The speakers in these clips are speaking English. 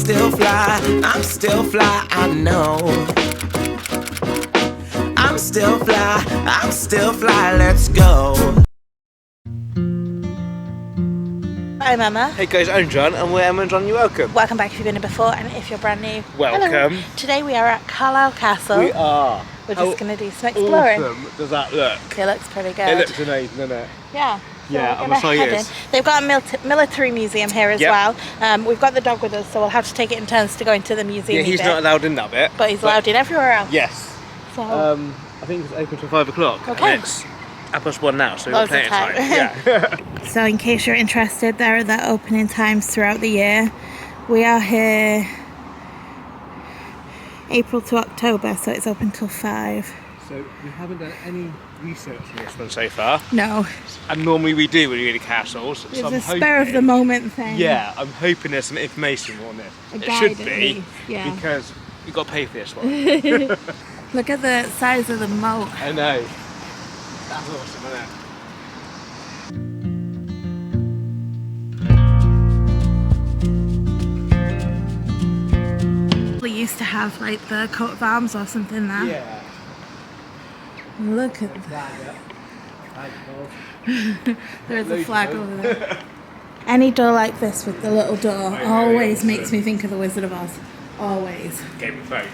still fly, I know. I'm still fly, let's go. I'm Emma. Hey guys, I'm John, and we're Emma and John, you're welcome. Welcome back if you've been here before, and if you're brand new, welcome. Hello. Today we are at Carlisle Castle. We are. We're just going to do some exploring. Awesome does that look? It looks pretty good. It looks amazing, doesn't it? Yeah. So yeah, I'm excited. They've got a military museum here as well. We've got the dog with us, so we'll have to take it in turns to go into the museum. Yeah, he's not allowed in that bit. But he's allowed in everywhere else. Yes. So I think it's open till 5 o'clock. Okay. And it's 1:30 now, so we've got plenty of time. Yeah. So in case you're interested, there are the opening times throughout the year. We are here April to October, so it's open till 5. So we haven't done any research on this one so far. No. And normally we do when we go to castles. It's so a spur of the moment thing. Yeah, I'm hoping there's some information on this. A it guide should at be, least, yeah. because we've got to pay for this one. Look at the size of the moat. I know. That's awesome, isn't it? We used to have like the coat of arms or something there. Yeah. Look at that. There's a flag over there. Any door like this with the little door always makes me think of the Wizard of Oz. Always. Game of Thrones.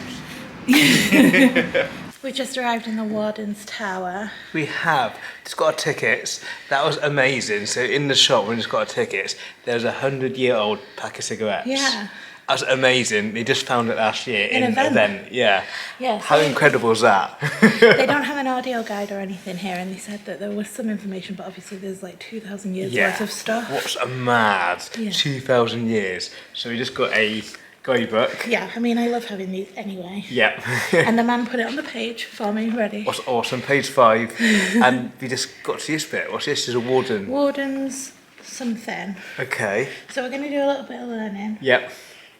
We just arrived in the Warden's Tower. We have just got our tickets. That was amazing. So in the shop when we just got our tickets, there's a 100-year-old pack of cigarettes. Yeah. That's amazing. They just found it last year in an event. event. Yeah. Yeah. How incredible is that? They don't have an audio guide or anything here, and they said that there was some information, but obviously there's like 2,000 years worth of stuff. What's a mad 2,000 years? So we just got a guidebook. Yeah, I mean, I love having these anyway. Yeah. And the man put it on the page for me, ready. What's awesome, page 5. And we just got to this bit. What's this? Is a warden. Warden's something. Okay. So we're going to do a little bit of learning. Yep.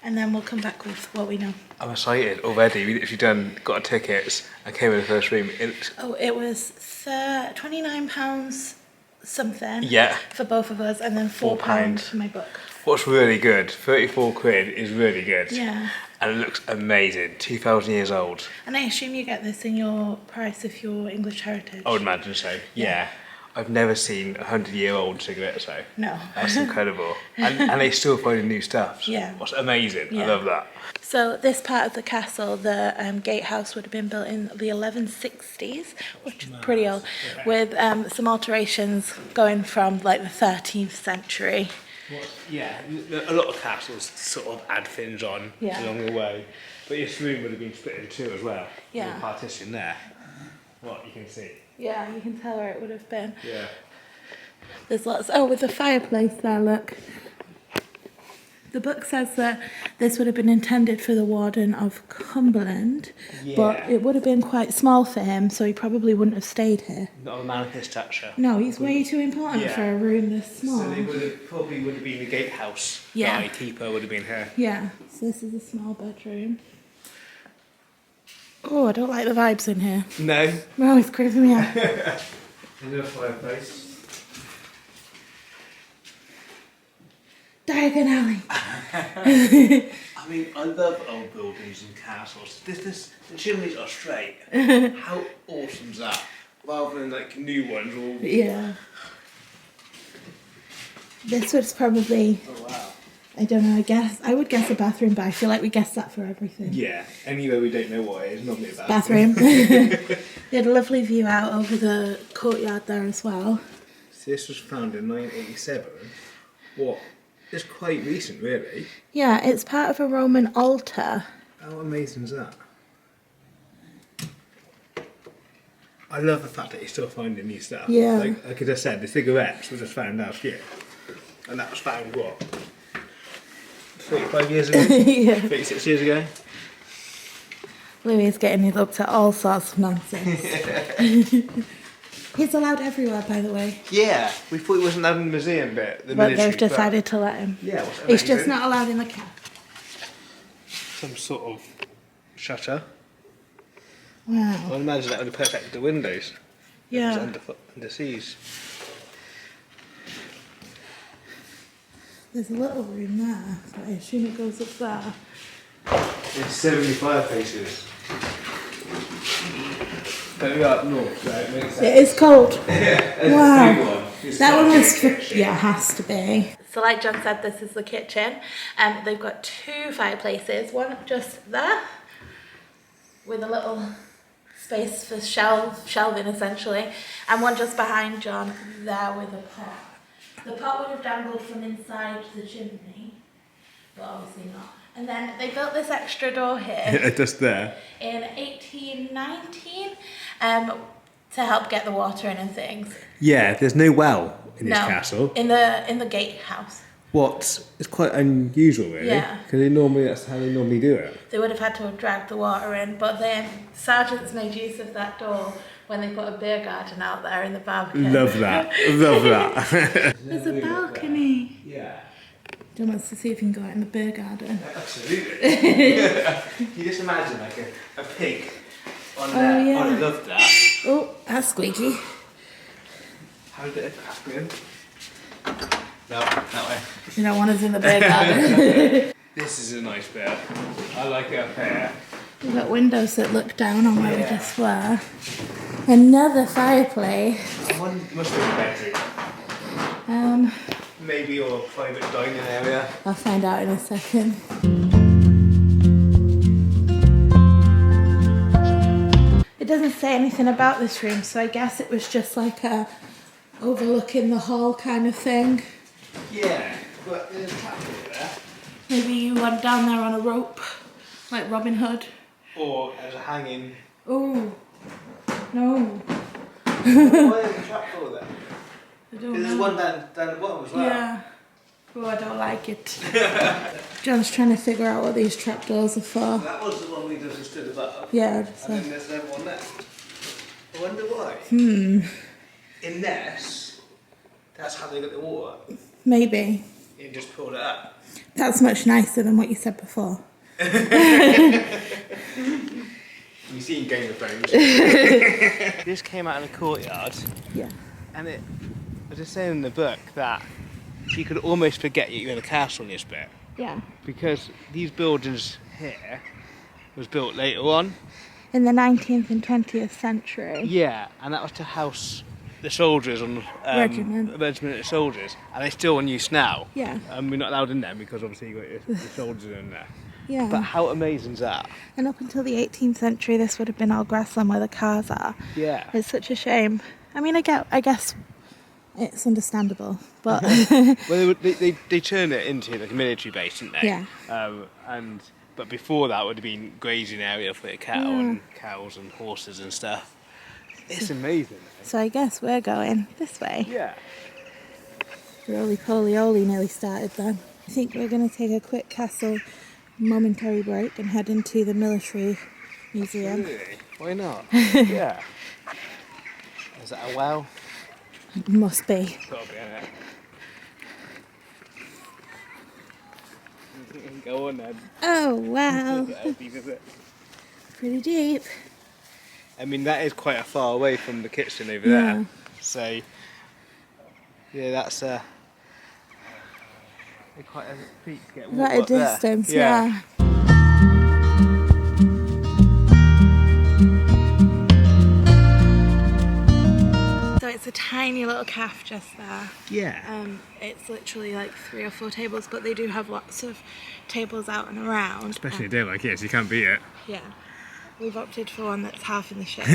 And then we'll come back with what we know. I'm excited already. We literally got our tickets. I came in the first room. It was £29 something. Yeah. For both of us, and then £4 for my book. What's really good, 34 quid is really good. Yeah. And it looks amazing, 2,000 years old. And I assume you get this in your price if you're English heritage. I would imagine so, yeah. I've never seen a 100-year-old cigarette though. No. That's incredible. And they still finding new stuff. Yeah. What's amazing, Yeah. I love that. So this part of the castle, the gatehouse would have been built in the 1160s, which is pretty old, with some alterations going from like the 13th century. Yeah, a lot of castles sort of add things on along the way. But this room would have been split in two as well. Yeah. With a partition there. What you can see. Yeah, you can tell where it would have been. Yeah. There's lots. Oh, with the fireplace there, look. The book says that this would have been intended for the Warden of Cumberland, but it would have been quite small for him, so he probably wouldn't have stayed here. Not a man of his stature. No, he's way too important for a room this small. So they probably would have been the gatehouse. Yeah. The keeper would have been here. Yeah, so this is a small bedroom. Oh, I don't like the vibes in here. No. No, it's creeping me out. Another fireplace. Diagon Alley. I mean, I love old buildings and castles. The chimneys are straight. How awesome is that? Rather than like new ones all... Yeah. This was probably... Oh wow. I don't know, I would guess a bathroom, but I feel like we guess that for everything. Yeah, anywhere we don't know what it is, normally a Bathroom. They had a lovely view out over the courtyard there as well. So this was founded in 1987. What? It's quite recent, really. Yeah, it's part of a Roman altar. How amazing is that? I love the fact that you're still finding new stuff. Yeah. Like I just said, the cigarettes were just found last year. And that was found, what? 35 years ago? Yeah. 36 years ago? Louis is getting his up to all sorts of nonsense. He's allowed everywhere, by the way. Yeah, we thought he wasn't allowed in the museum bit. But they've decided to let him. Yeah, what's He's just not allowed in the cab. Some sort of shutter. Wow. I imagine that would be perfect with the windows. Yeah. Under seas. There's a little room there, but I assume it goes up there. There's 75 faces. But we are up north, so it makes sense. It is cold. Wow. That one was yeah, it has to be. So like John said, this is the kitchen. They've got 2 fireplaces, one just there with a little space for shelving essentially, and one just behind John there with a pot. The pot would have dangled from inside the chimney, but obviously not. And then they built this extra door here Just there. in 1819 to help get the water in and things. Yeah, there's no well in this No, castle. in the gatehouse. What is quite unusual, really. Yeah. Because that's how they normally do it. They would have had to have dragged the water in, but then sergeants made use of that door when they put a beer garden out there in the barbican. Love that. Love that. There's a balcony. Yeah. John wants to see if he can go out in the beer garden. Absolutely. You just imagine like a pig on there. Yeah. Oh, I love that. Oh, that's squeaky. How did it happen? No, that way. You don't want us in the beer garden. This is a nice bit. I like it up here. We've got windows that look down on where we just were. Another fireplace. One must be a bedroom. Maybe your private dining area. I'll find out in a second. It doesn't say anything about this room, so I guess it was just like a overlooking the hall kind of thing. Yeah, but there's a trap there. Maybe you went down there on a rope, like Robin Hood. Or as a hanging. Oh, no. Why is the trap door there? I don't There's know. one down the bottom as well. Yeah. Oh, I don't like it. John's trying to figure out what these trapdoors are for. That was the one we just stood above. Yeah. And then there's another one there. I wonder why. In this, that's how they got the water. Maybe. You just pulled it up. That's much nicer than what you said before. You've seen Game of Thrones. This came out in a courtyard. Yeah. And I was just saying in the book that you could almost forget you're in a castle in this bit. Yeah. Because these buildings here was built later on. In the 19th and 20th century. Yeah, and that was to house the soldiers on Regiment. regiment of soldiers, and they're still in use now. Yeah. We're not allowed in there because obviously you got your soldiers in there. Yeah. But how amazing is that? And up until the 18th century, this would have been all grassland where the cars are. Yeah. It's such a shame. I mean, I guess it's understandable, but Well, they turn it into like a military base, didn't they? Yeah. But before that would have been grazing area for cattle and cows and horses and stuff. It's amazing. so I guess we're going this way. Yeah. Roly-poly-oly nearly started then. I think we're going to take a quick castle momentary break and head into the military museum. Really? Why not? Yeah. Is that a well? Must be. Gotta be in it. Go on then. Oh, wow. That'd be good. Pretty deep. I mean, that is quite a far away from the kitchen over Yeah. there. So, yeah, that's quite a feat to get Quite a up there. distance, yeah. So it's a tiny little cafe just there. Yeah. It's literally like 3 or 4 tables, but they do have lots of tables out and around. Especially a day like this, you can't beat it. Yeah. We've opted for one that's half in the shade,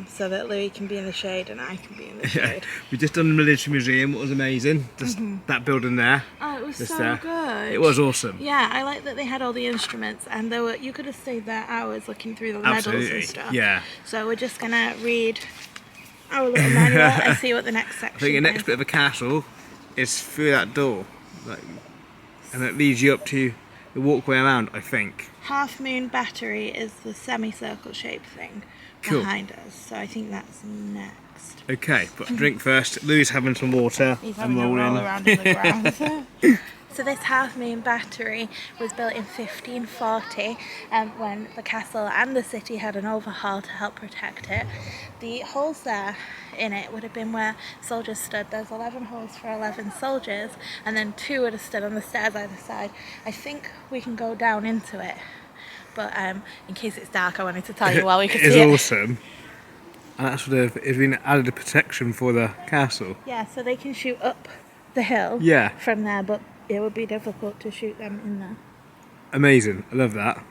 so that Louis can be in the shade and I can be in the shade. We've just done the military museum, it was amazing. Just that building there. Oh, it was Just so there. good. It was awesome. Yeah, I like that they had all the instruments, and there were you could have stayed there hours looking through the medals Absolutely. and stuff. Yeah. So we're just gonna read our little manual and see what the next section I think the next is. bit of a castle is through that door. And it leads you up to the walkway around, I think. Half Moon Battery is the semicircle shaped thing Cool. behind us, so I think that's next. Okay, but drink first. Louis having some water. He's I'm having a roll rolling. around in the ground. So this half moon battery was built in 1540 when the castle and the city had an overhaul to help protect it. The holes there in it would have been where soldiers stood. There's 11 holes for 11 soldiers, and then 2 would have stood on the stairs either side. I think we can go down into it, but in case it's dark I wanted to tell you while we could see it. It's awesome. And that sort of has been added a protection for the castle. Yeah, so they can shoot up the hill from there, but it would be difficult to shoot them in there. Amazing, I love that.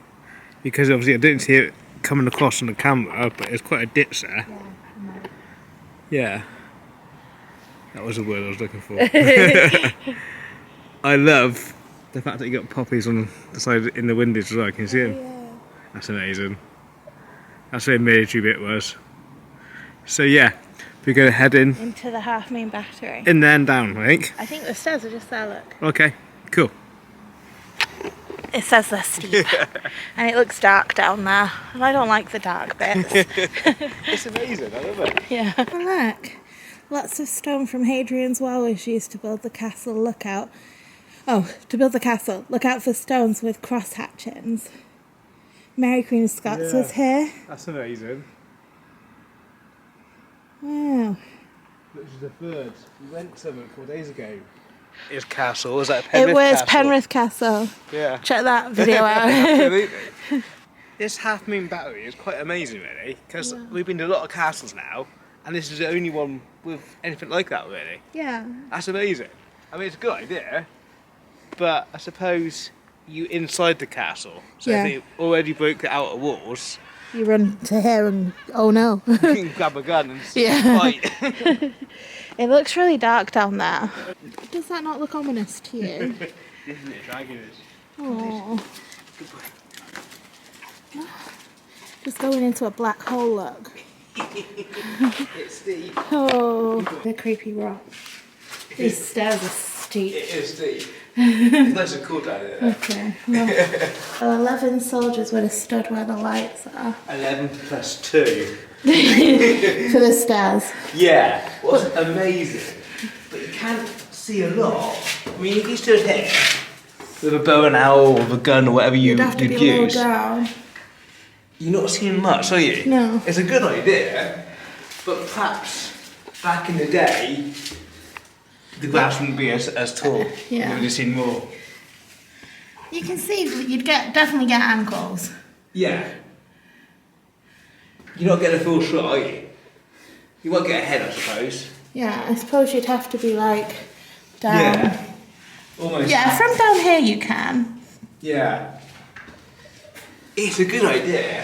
Because obviously I didn't see it coming across on the camera, but it's quite a ditch there. Yeah, I know. Yeah. That was the word I was looking for. I love the fact that you got poppies on the side in the windows as well, can you see them? Yeah. That's amazing. That's where the military bit was. So yeah, we're going to head in. Into the half moon battery. In there and down, I think. I think the stairs are just there, look. Okay, cool. It says they're steep. And it looks dark down there. And I don't like the dark bits. It's amazing, I love it. Yeah. And look, lots of stone from Hadrian's Wall was used to build the castle lookout. Oh, to build the castle, look out for stones with cross hatchings. Mary Queen of Scots was here. That's amazing. Wow. Which is the bird. We went somewhere 4 days ago. It's castle, was that Penrith It was Castle? Penrith Castle. Yeah. Check that video out. Absolutely. This half moon battery is quite amazing really, because we've been to a lot of castles now, and this is the only one with anything like that really. Yeah. That's amazing. I mean, it's a good idea, but I suppose you inside the castle, so if it already broke the outer walls, You run to here and oh no. you can grab a gun and fight. It looks really dark down there. Does that not look ominous to you? Isn't it? Dragon is. Oh. Just going into a black hole, look. It's steep. Oh, the creepy rock. These stairs are steep. It is steep. It's nice and cool down here. Okay. Well, 11 soldiers would have stood where the lights are. 11 plus 2. For the stairs. Yeah, what's amazing, but you can't see a lot. I mean, if you stood here with a bow and arrow or with a gun or whatever You'd have to be low down. you're not seeing much, are you? No. It's a good idea, but perhaps back in the day, the grass wouldn't be as tall. Yeah. You would have seen more. You can see, you'd definitely get ankles. Yeah. You're not getting a full shot, are you? You won't get a head, I suppose. Yeah, I suppose you'd have to be like down. Yeah. Almost. Yeah, from down here you can. Yeah. It's a good idea.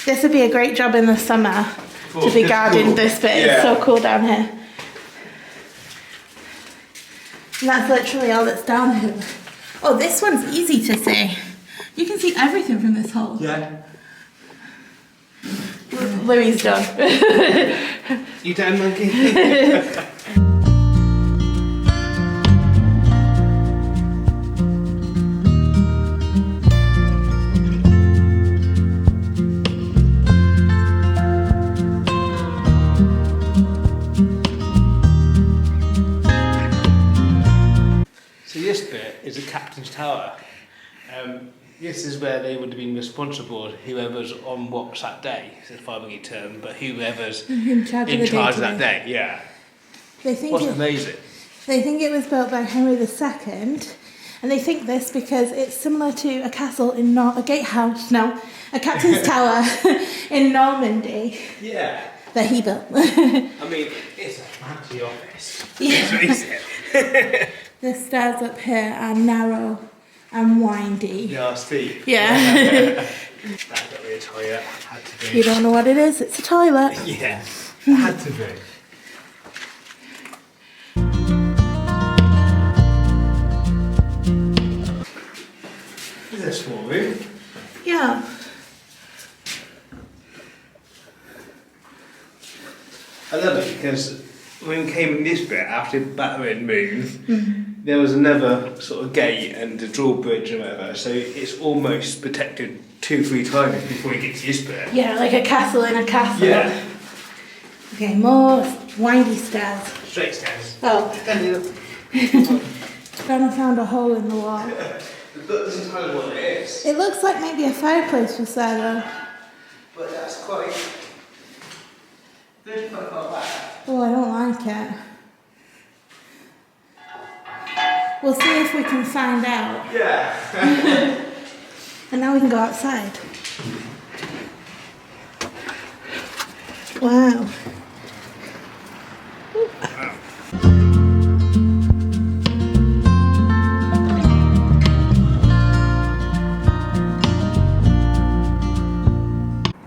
This would be a great job in the summer to be guarding this bit. Yeah. It's so cool down here. And that's literally all that's down here. Oh, this one's easy to see. You can see everything from this hole. Yeah. Louis done. You done, monkey? So this bit is the captain's tower. This is where they would have been responsible, whoever's on watch that day. It's a 5-week term, but whoever's In charge of that day, yeah. They think What's amazing? They think it was built by Henry II, and they think this because it's similar to a castle in a gatehouse, a captain's tower in Normandy Yeah. that he built. I mean, it's a fancy office. Yeah. Let's face it. The stairs up here are narrow and windy. Yeah, steep. Yeah. That's got to be a toilet. Had to be. You don't know what it is, it's a toilet. Yeah, it had to be. This is a small room. Yeah. I love it because when we came in this bit after battering Moon, there was another sort of gate and a drawbridge or whatever, so it's almost protected 2-3 times before you get to this bit. Yeah, like a castle in a castle. Yeah. Okay, more windy stairs. Straight stairs. Oh. Ben found a hole in the wall. The book doesn't tell us what it is. It looks like maybe a fireplace was there though. But that's quite... Don't quite far back. Oh, I don't like it. We'll see if we can find out. Yeah. And now we can go outside. Wow.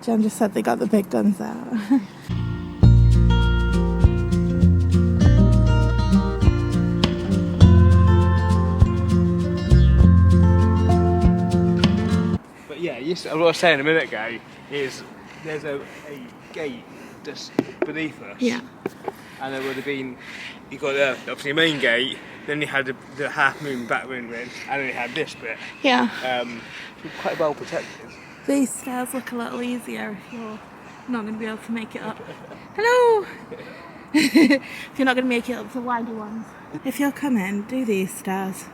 Jen just said they got the big guns out. But yeah, what I was saying a minute ago is there's a gate just beneath us. Yeah. And there would have been, you got obviously the main gate, then you had the half moon back window, and then you had this bit. Yeah. Quite well protected. These stairs look a little easier if you're not going to be able to make it up. Hello! If you're not going to make it up the wider ones. If you're coming, do these stairs.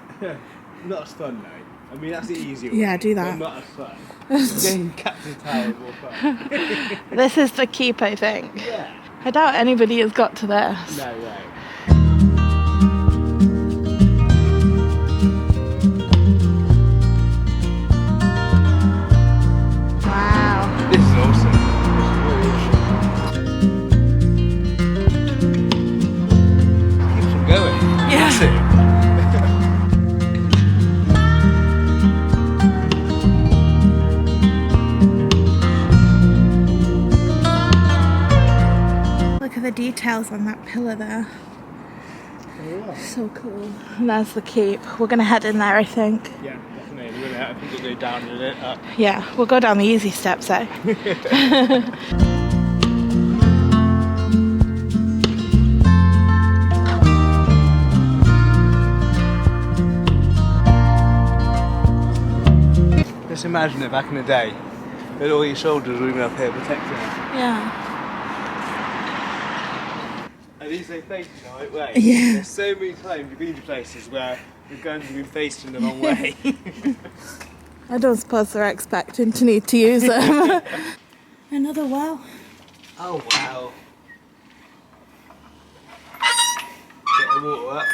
Not as fun though. I mean, that's the easy one. Yeah, do that. But not as fun. Getting Captain Tower is more fun. This is the keep, I think. Yeah. I doubt anybody has got to this. No way. Wow. This is awesome. This is really awesome. Keeps them going. Yeah. That's it. Look at the details on that pillar there. Yeah. So cool. And there's the keep. We're going to head in there, I think. Yeah, definitely. We're gonna, I think we'll go down a bit up. Yeah, we'll go down the easy steps, eh? Just imagine it back in the day, with all your soldiers were even up here protecting us. Yeah. At least they faced in the right way. Yeah. There's so many times you've been to places where the guns have been faced in the wrong way. I don't suppose they're expecting to need to use them. Another well. Oh wow. Get the water up.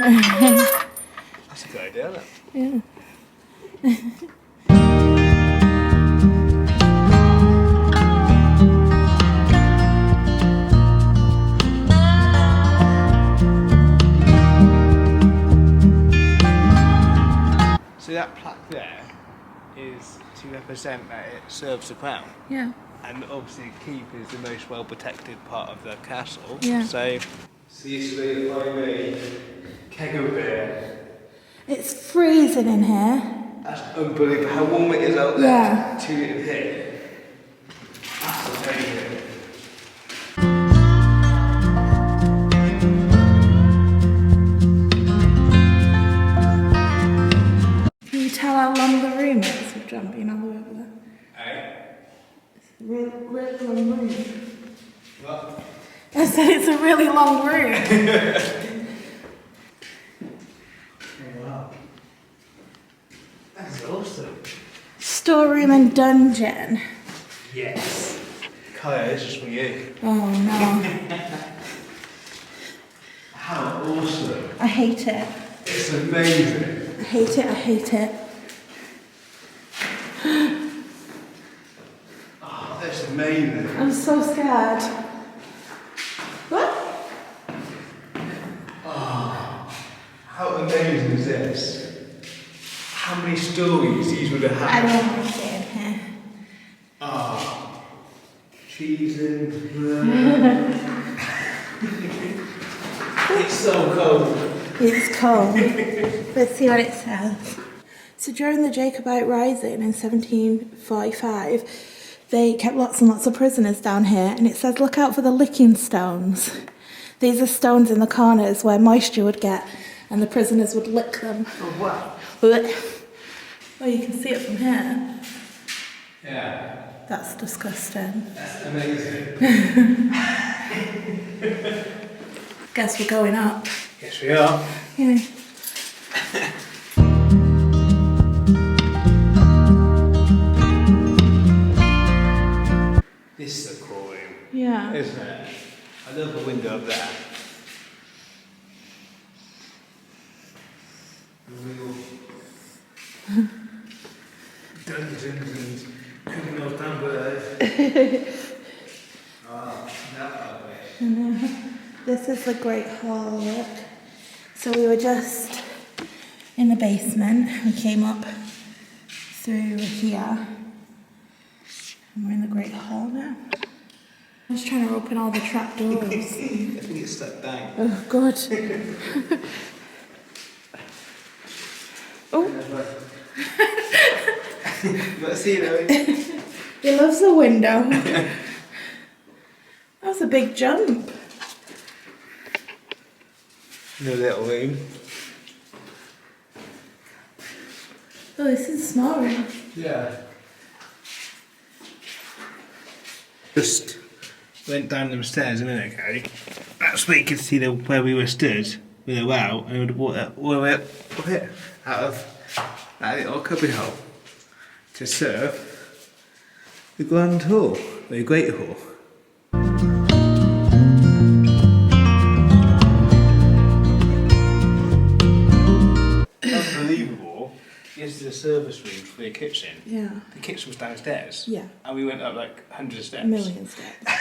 That's a good idea, isn't it? Yeah. So that plaque there is to represent that it serves the crown. Yeah. And obviously the keep is the most well protected part of the castle. Yeah. So used to be a highway keg of beer. It's freezing in here. That's unbelievable how warm it is out there. Yeah. 2 litre here. That's amazing. Can you tell how long the room is with John being all the way over there? Hey? It's a really long room. What? I said it's a really long room. Oh wow. That's awesome. Storeroom and dungeon. Yes. Kaya, this is for you. Oh no. How awesome. I hate it. It's amazing. I hate it, I hate it. Oh, that's amazing. I'm so scared. What? How amazing is this? How many stories these would have I had? don't like it in here. Ah, cheese and it's so cold. It's cold. Let's see what it says. So during the Jacobite Rising in 1745, they kept lots and lots of prisoners down here, and it says look out for the licking stones. These are stones in the corners where moisture would get, and the prisoners would lick them. Oh wow. Oh, you can see it from here. Yeah. That's disgusting. That's amazing. Guess we're going up. Yes we are. Yeah. Isn't it? I love the window up there. Dungeons and cooking those damn birds. This is the Great Hall, look. So we were just in the basement. We came up through here. And we're in the Great Hall now. I'm just trying to open all the trap doors. I think it's stuck down. Oh, God. Oh. Let's see though. He loves the window. That was a big jump. No little room. Oh, this is snoring. Yeah. Just went down them stairs a minute ago. That's where you could see where we were stood with a wow, and we would have walked all the way up here out of that little cubby hole to serve the Grand Hall, the Great Hall. Unbelievable. This is the service room for the kitchen. Yeah. The kitchen was downstairs. Yeah. And we went up like hundreds of steps. A million steps.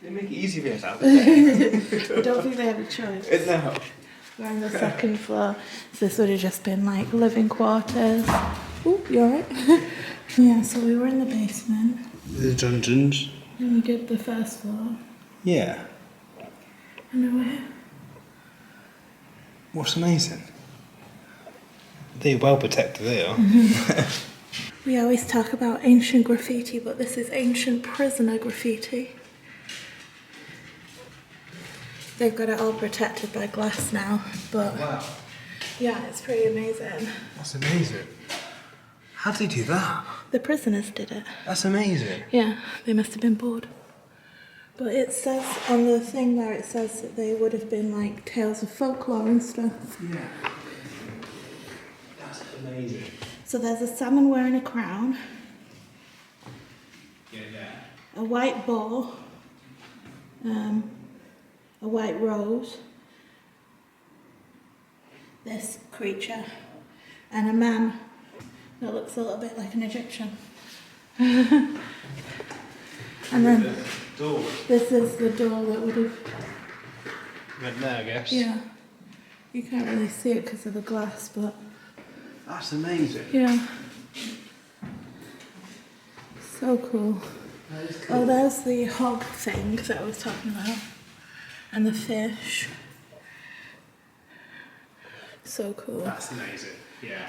They make it easy for yourself. I don't think they have a choice. No. We're on the second floor, so this would have just been like living quarters. Oh, you alright? Yeah, so we were in the basement. The dungeons. And we did the first floor. Yeah. And now we're here. What's amazing? They're well protected, they are. We always talk about ancient graffiti, but this is ancient prisoner graffiti. They've got it all protected by glass now, but Wow. yeah, it's pretty amazing. That's amazing. How did they do that? The prisoners did it. That's amazing. Yeah, they must have been bored. But it says on the thing there, it says that they would have been like tales of folklore and stuff. Yeah. That's amazing. So there's a salmon wearing a crown, Yeah. a white boar, a white rose, this creature, and a man that looks a little bit like an Egyptian. And then Door. this is the door that would have, Went there, I guess. yeah, you can't really see it because of the glass, but That's amazing. yeah. So cool. That is Oh, there's the hog thing that I was talking about. And the fish. So cool. That's amazing. Yeah.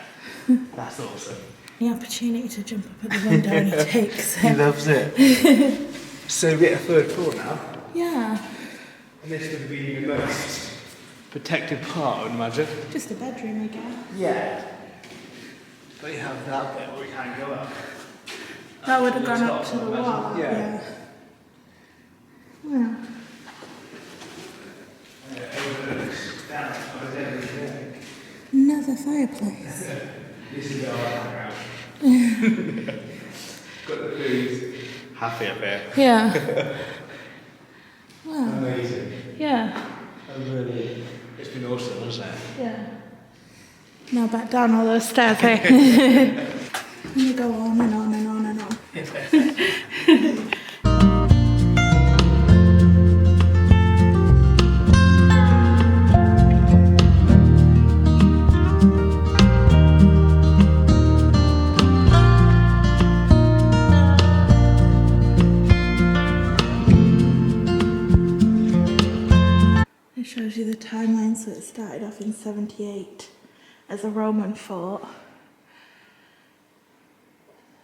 That's awesome. The opportunity to jump up at the window and he takes He it. loves it. So we get a third floor now. Yeah, And this would be the most protected part, I would imagine. just a bedroom, I guess. Yeah. But you have that bit where we can't go up. That would have gone up to the wall. Yeah. Yeah. Another fireplace. This is our background. Got the food. Happy up here. Yeah. Wow. Amazing. Yeah. Really, it's been awesome, hasn't it? Yeah. Now back down all those stairs, hey? You go on and on and on and on. It shows you the timeline, so it started off in 78 as a Roman fort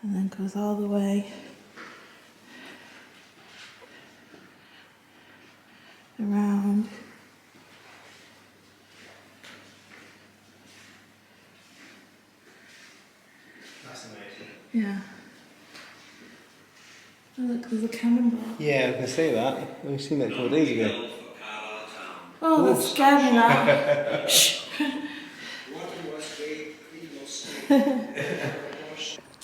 and then goes all the way around. That's amazing. Yeah. Oh look, there's a cannonball. Yeah, I can see that. We've seen that a couple of days ago. Oh, that scared me now. Shh.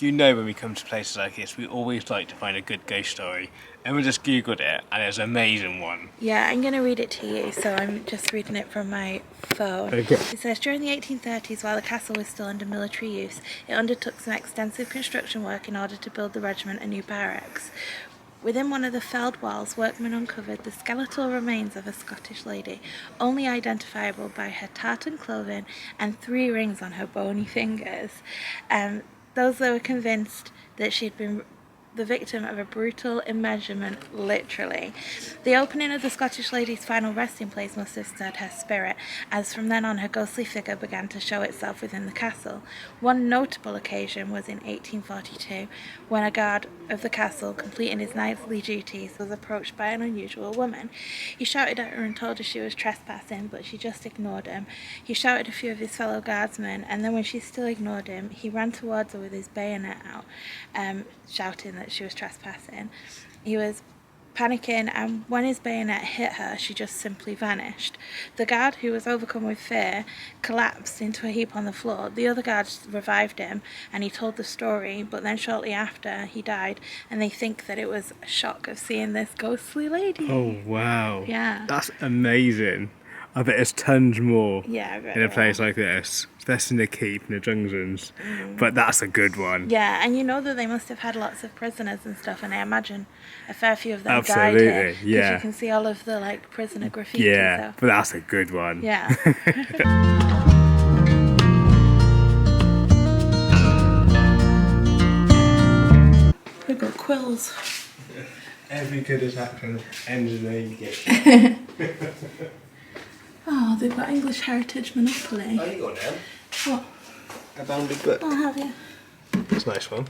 you know when we come to places like this, we always like to find a good ghost story. And we just googled it, and it's an amazing one. Yeah, I'm going to read it to you, so I'm just reading it from my phone. Okay. It says, during the 1830s, while the castle was still under military use, it undertook some extensive construction work in order to build the regiment a new barracks. Within one of the felled walls, workmen uncovered the skeletal remains of a Scottish lady, only identifiable by her tartan clothing and 3 rings on her bony fingers. Those that were convinced that she'd been the victim of a brutal immeasurement, literally. The opening of the Scottish lady's final resting place must have stirred her spirit, as from then on her ghostly figure began to show itself within the castle. One notable occasion was in 1842, when a guard of the castle, completing his nightly duties, was approached by an unusual woman. He shouted at her and told her she was trespassing, but she just ignored him. He shouted a few of his fellow guardsmen, and then when she still ignored him, he ran towards her with his bayonet out, shouting that she was trespassing. He was panicking, and when his bayonet hit her, she just simply vanished. The guard, who was overcome with fear, collapsed into a heap on the floor. The other guards revived him, and he told the story, but then shortly after, he died, and they think that it was a shock of seeing this ghostly lady. Oh, wow. Yeah. That's amazing. I bet there's tons more Yeah, I bet in a there place like this, especially in the keep and the dungeons. But that's a good one. Yeah, and you know that they must have had lots of prisoners and stuff, and I imagine a fair few of them died Absolutely, here. 'Cause yeah. you can see all of the like prisoner graffiti. Yeah, So. but that's a good one. Yeah. We've got quills. Every good action ends in a gift. Oh, they've got English Heritage Monopoly. Oh, you got them? What? A bounded book. I'll have you. That's a nice one.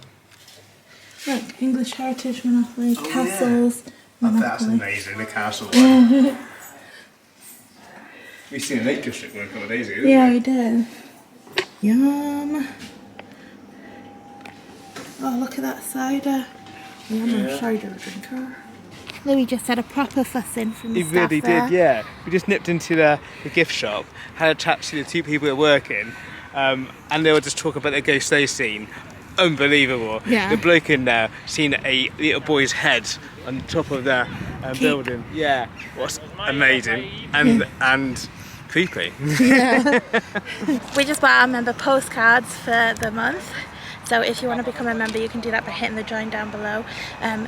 Look, English Heritage Monopoly, Oh, castles, Oh, that's Monopoly. amazing, the castle one. We've seen a Lake District one a couple of days ago, Yeah, didn't we did. Yum. Oh, look at that cider. Yeah, I'm a cider drinker. Louis just had a proper fussing from the He staff really there. did, yeah. We just nipped into the gift shop, had a chat to the 2 people who were working, and they were just talking about the ghosts they've seen. Unbelievable. Yeah. The bloke in there seen a little boy's head on top of the building. Yeah, was amazing and creepy. We just bought our member postcards for the month. So if you want to become a member, you can do that by hitting the join down below.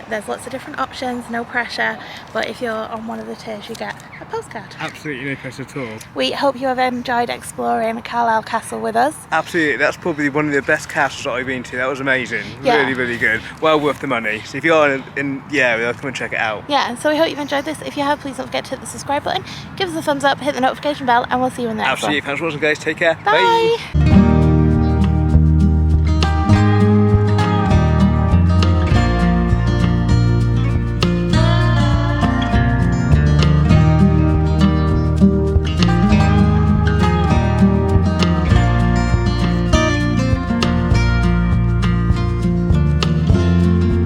There's lots of different options, no pressure, but if you're on one of the tiers, you get a postcard. Absolutely no pressure at all. We hope you have enjoyed exploring Carlisle Castle with us. Absolutely, that's probably one of the best castles that I've been to. That was amazing. Yeah. Really, really good. Well worth the money. So if you are in the area, come and check it out. Yeah, so we hope you've enjoyed this. If you have, please don't forget to hit the subscribe button, give us a thumbs up, hit the notification bell, and we'll see you in the next one. Absolutely. Thanks for watching, guys. Take care. Bye.